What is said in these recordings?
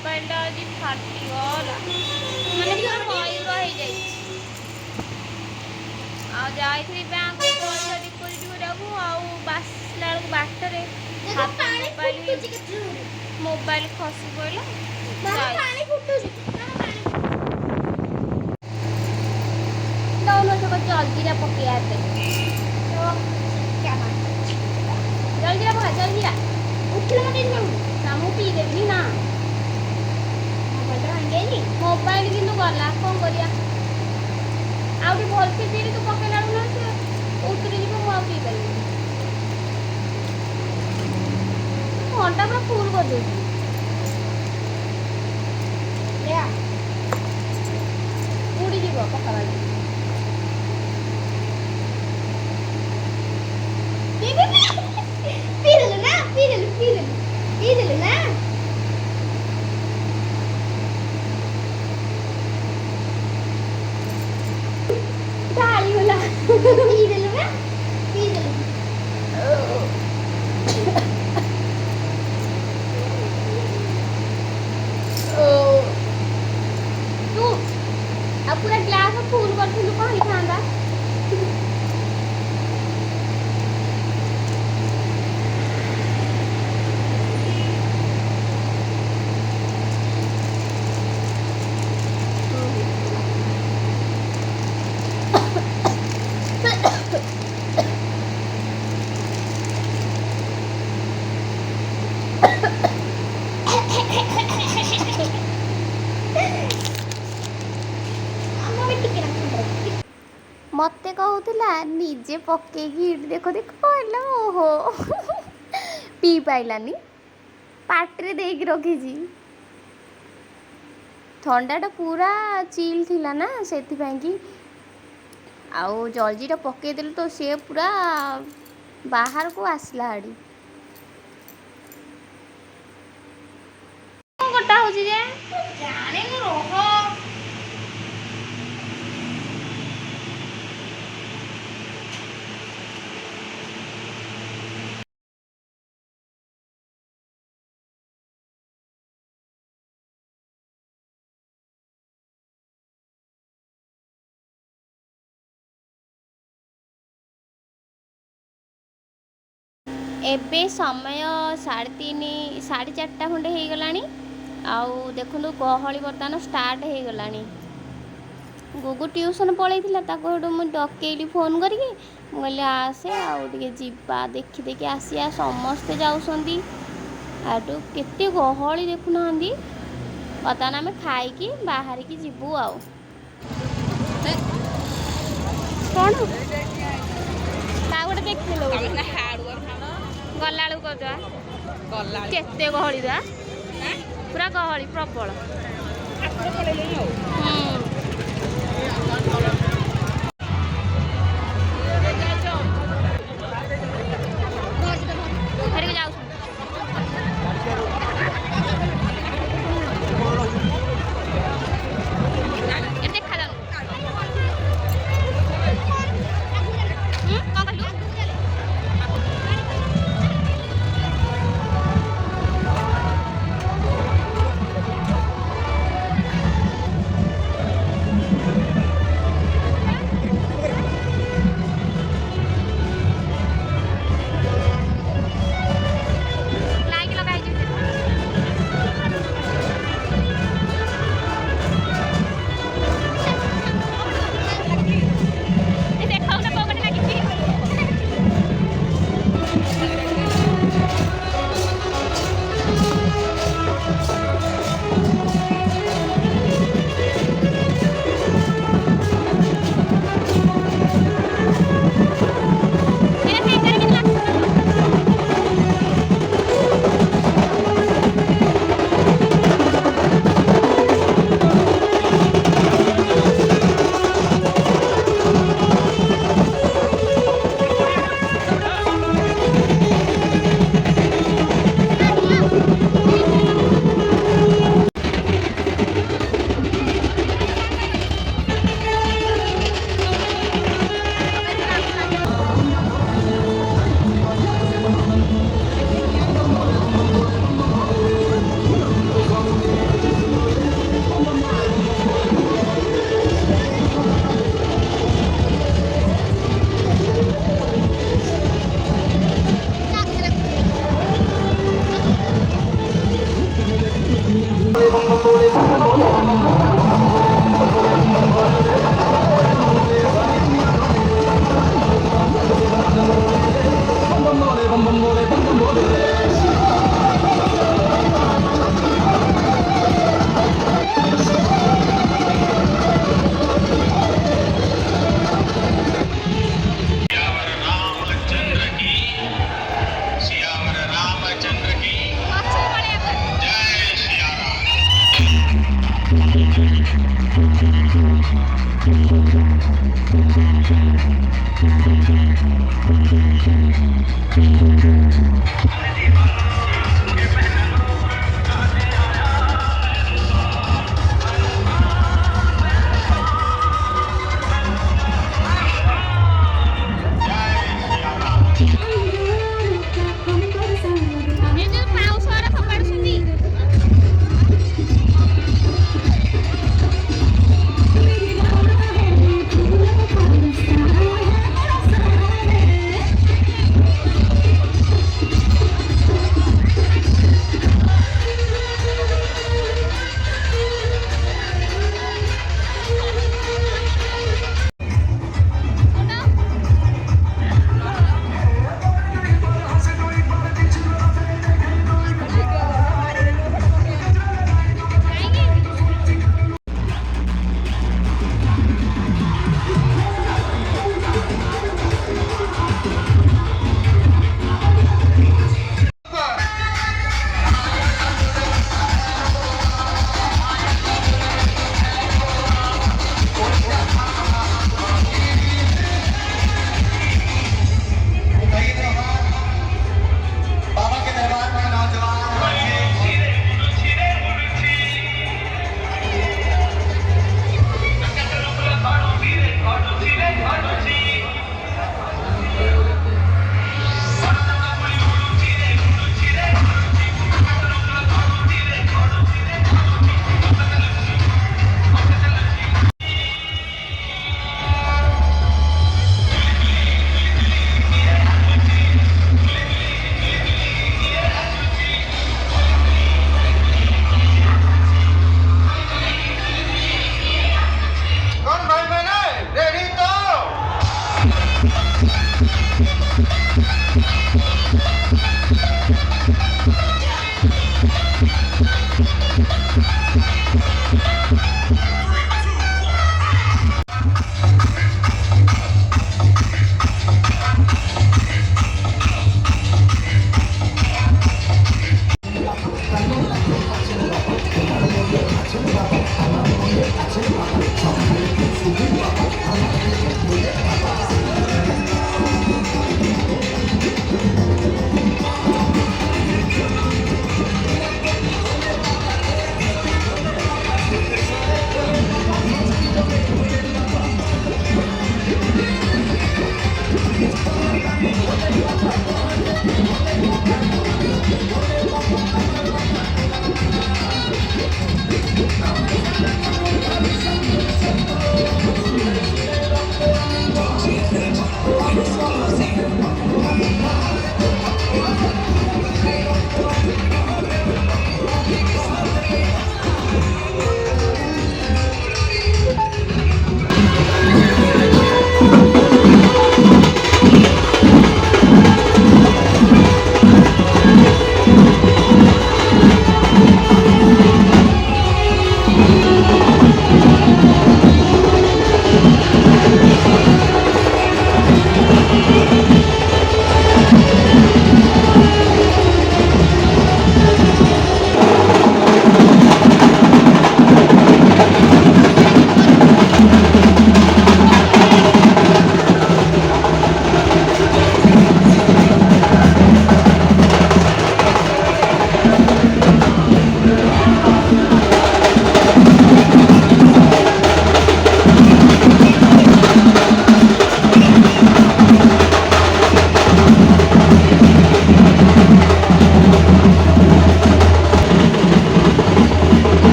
Mobile आज फाटीगला मैंने पूरा मयूर हो जाए आई बैंक पैसा डिपोजिट कराला बाटर मोबाइल खसी पड़ा जल्दीरा पकड़ा जल्दीरा पका जल्दीरा उठिल ना मु पी देवी ना मोबाइल कि गला कौन करिया आउटे भलसे पीली तू पकेला ना से उतरी जीव मु पी पारि घंटा पूरा फुल कर दे उड़ी जीव पका ना पूरा ग्लास फुल कर कहीं था मत कहूला निजे पकई देख देख कहला ओहो पी पाइलानी पार्टी देख रखी ठंडाटा पूरा चिल थिला ना से आउ जलजीटा पकईदेलु तो सी पूरा बाहर को आसला हाड़ी गोटा हो एबे समय 3:30 4:30 खंडे हो गलानी आउ देखु गहली बर्तमान स्टार्ट हो गलानी गुगु ट्यूशन पलैला मुझे डकैली फोन करके मुझे आसे आउे जीवा देखी देखी आसिया समस्ते जाऊँगी आटू केते गहली देखुना बर्तमान आम खाई बाहर की जीवु आउ कौन गोटे देख गला केते गहली दा पूरा गहली प्रबल ଏ ଯୋଉ ପାଉଁଶ ଗୁରା ଫୋପାଡୁଛନ୍ତି।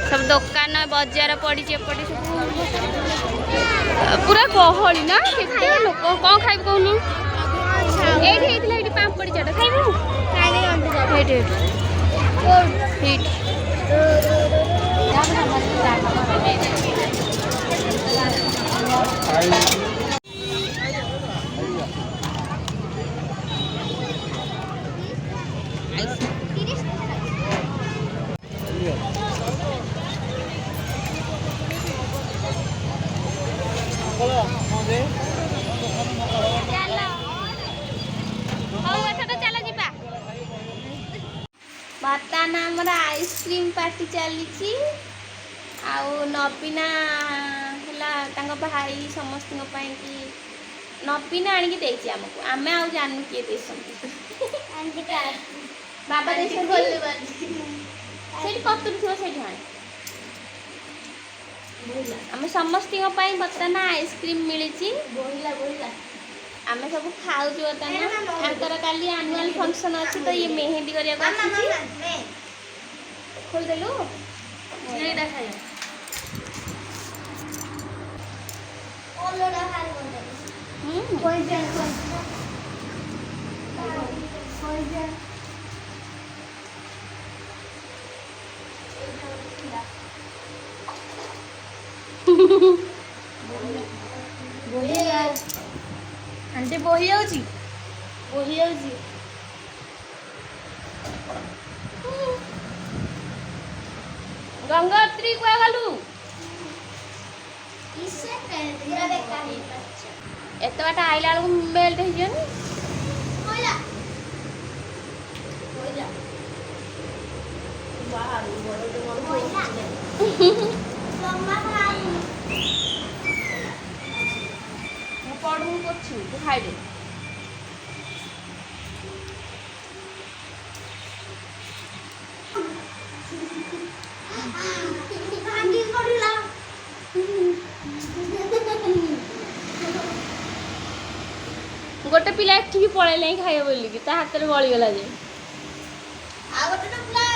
सब दुकान बजार पड़ी एपटे सब पूरा गहली ना केते लोक कौन खाइब कहलु एठी पापड़ी चाट खाइबु बर्तमान आमर आइसक्रीम पार्टी चली नबीना है भाई समस्त कि नबीना आणिकी देती आमको आम आ जानू किए दे बाबा दे कतुर थो से आम समस्त बर्तमान आइसक्रीम मिली आम सब खाऊ बर्तमान काली एनुअल फंक्शन अच्छी तो ये मेहंदी करने खोलदेलु आंटी बोही जाऊची गंगोत्री कुआ गलु एत बाट आइला बेलू मेल्ट पढ़ू कर खाइदे गोटे पिला एठी पड़े खाइब बोलिकी ता हाथ में गलीगला जे आ गोटे पिला